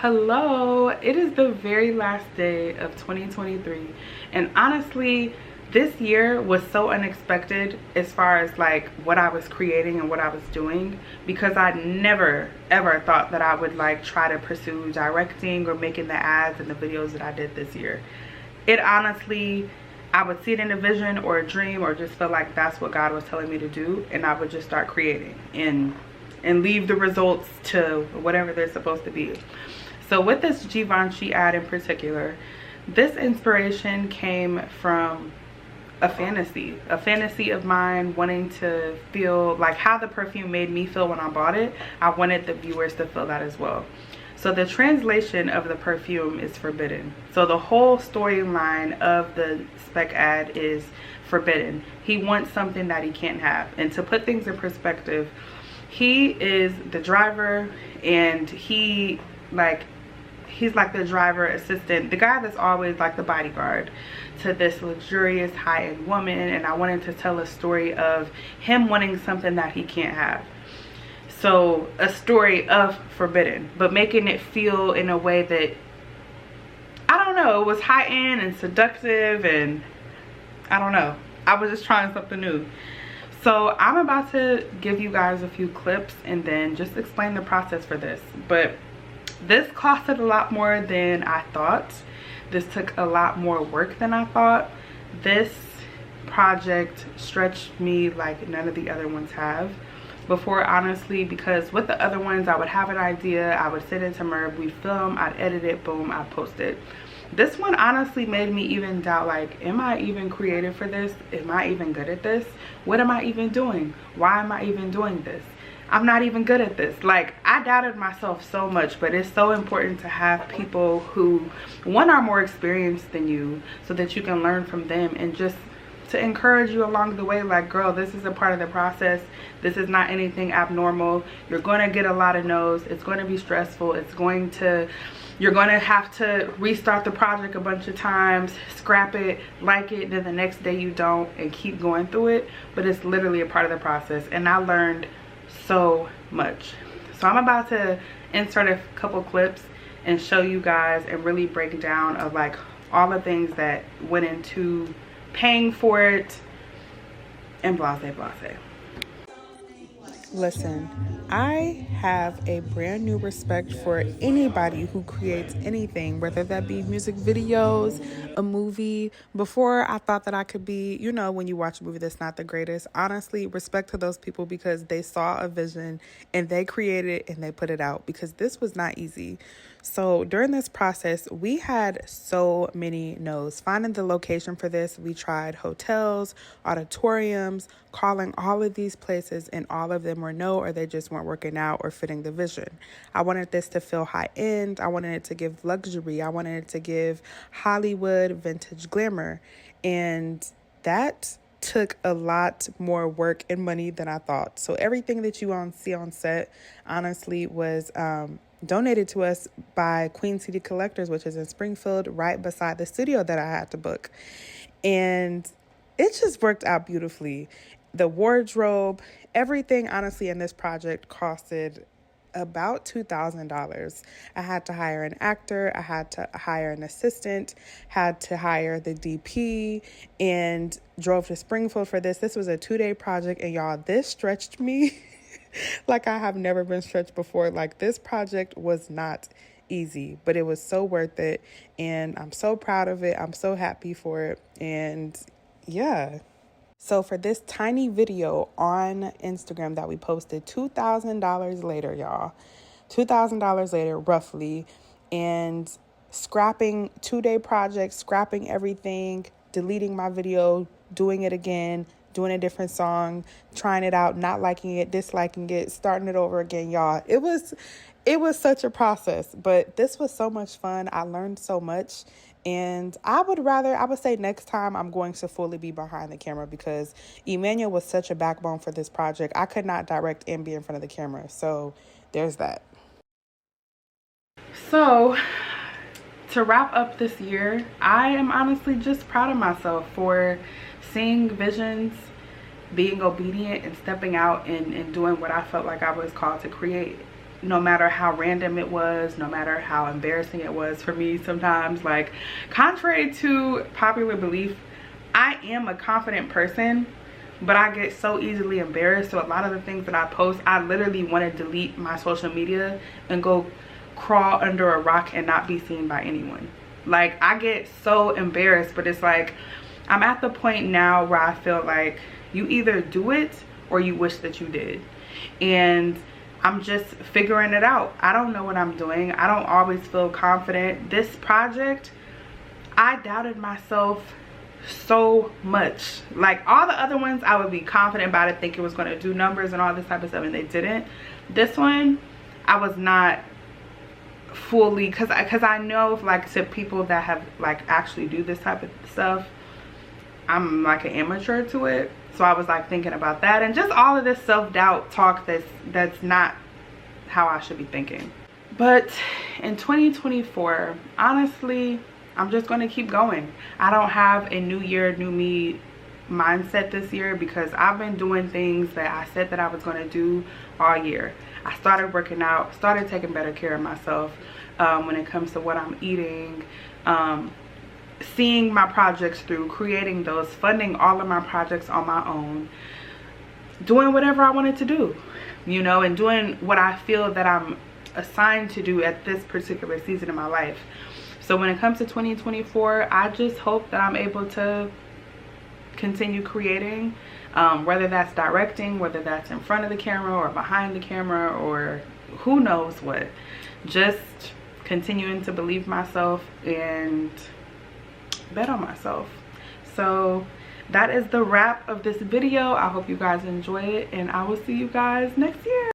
Hello, it is the very last day of 2023, and honestly this year was so unexpected as far as like what I was creating and what I was doing, because I never ever thought that I would like try to pursue directing or making the ads and the videos that I did this year. It honestly, I would see it in a vision or a dream, or just feel like that's what God was telling me to do, and I would just start creating and leave the results to whatever they're supposed to be. So with this Givenchy ad in particular, this inspiration came from a fantasy of mine, wanting to feel like how the perfume made me feel when I bought it. I wanted the viewers to feel that as well. So the translation of the perfume is forbidden. So the whole storyline of the Spec ad is forbidden. He wants something that he can't have. And to put things in perspective, he is the driver, and he's like the driver assistant, the guy that's always like the bodyguard to this luxurious high-end woman. And I wanted to tell a story of him wanting something that he can't have. So a story of forbidden, but making it feel in a way that, I don't know, it was high-end and seductive, and I don't know, I was just trying something new. So I'm about to give you guys a few clips and then just explain the process for this. But this costed a lot more than I thought. This took a lot more work than I thought. This project stretched me like none of the other ones have before, honestly, because with the other ones I would have an idea, I would send it to Merv, we'd film, I'd edit it, boom, I'd post it. This one honestly made me even doubt, like, am I even creative for this? Am I even good at this? What am I even doing? Why am I even doing this? I'm not even good at this. Like, I doubted myself so much. But it's so important to have people who, one, are more experienced than you, so that you can learn from them, and just to encourage you along the way, like, girl, this is a part of the process. This is not anything abnormal. You're going to get a lot of no's. It's going to be stressful. You're going to have to restart the project a bunch of times, scrap it, like it, then the next day you don't, and keep going through it. But it's literally a part of the process, and I learned so much. So I'm about to insert a couple clips and show you guys and really break down of like all the things that went into paying for it and blase blase. Listen, I have a brand new respect for anybody who creates anything, whether that be music videos, a movie. Before, I thought that I could be, you know, when you watch a movie that's not the greatest, honestly, respect to those people, because they saw a vision and they created it and they put it out, because this was not easy. So during this process, we had so many no's. Finding the location for this, we tried hotels, auditoriums, calling all of these places, and all of them were no, or they just weren't working out or fitting the vision. I wanted this to feel high end. I wanted it to give luxury. I wanted it to give Hollywood vintage glamour. And that took a lot more work and money than I thought. So everything that you see on set, honestly, was donated to us by Queen City Collectors, which is in Springfield, right beside the studio that I had to book. And it just worked out beautifully. The wardrobe, everything, honestly, in this project costed about $2,000. I had to hire an actor, I had to hire an assistant, had to hire the DP, and drove to Springfield for this. This was a 2-day project, and y'all, this stretched me like I have never been stretched before. Like, this project was not easy, but it was so worth it, and I'm so proud of it. I'm so happy for it. And yeah. So for this tiny video on Instagram that we posted, $2,000 later, y'all, $2,000 later, roughly, and scrapping 2-day project, scrapping everything, deleting my video, doing it again, doing a different song, trying it out, not liking it, disliking it, starting it over again, y'all. It was such a process, but this was so much fun. I learned so much. And I would say next time I'm going to fully be behind the camera, because Emmanuel was such a backbone for this project. I could not direct and be in front of the camera. So there's that. So to wrap up this year, I am honestly just proud of myself for seeing visions, being obedient, and stepping out and doing what I felt like I was called to create. no matter how random it was, no matter how embarrassing it was for me sometimes. Like, contrary to popular belief, I am a confident person, but I get so easily embarrassed. So a lot of the things that I post, I literally want to delete my social media and go crawl under a rock and not be seen by anyone. Like, I get so embarrassed, but it's like, I'm at the point now where I feel like you either do it or you wish that you did. And I'm just figuring it out. I don't know what I'm doing. I don't always feel confident. This project, I doubted myself so much. Like, all the other ones, I would be confident about it, think it was going to do numbers and all this type of stuff, and they didn't. This one, I was not fully, because I know, like, to people that have like actually do this type of stuff, I'm like an amateur to it. So I was like thinking about that, and just all of this self-doubt talk that's not how I should be thinking. But in 2024, honestly, I'm just going to keep going. I don't have a new year, new me mindset this year, because I've been doing things that I said that I was going to do all year. I started working out, started taking better care of myself when it comes to what I'm eating, seeing my projects through, creating those, funding all of my projects on my own, doing whatever I wanted to do, you know, and doing what I feel that I'm assigned to do at this particular season of my life. So when it comes to 2024, I just hope that I'm able to continue creating, whether that's directing, whether that's in front of the camera or behind the camera, or who knows what. Just continuing to believe myself and bet on myself. So that is the wrap of this video. I hope you guys enjoy it, and I will see you guys next year.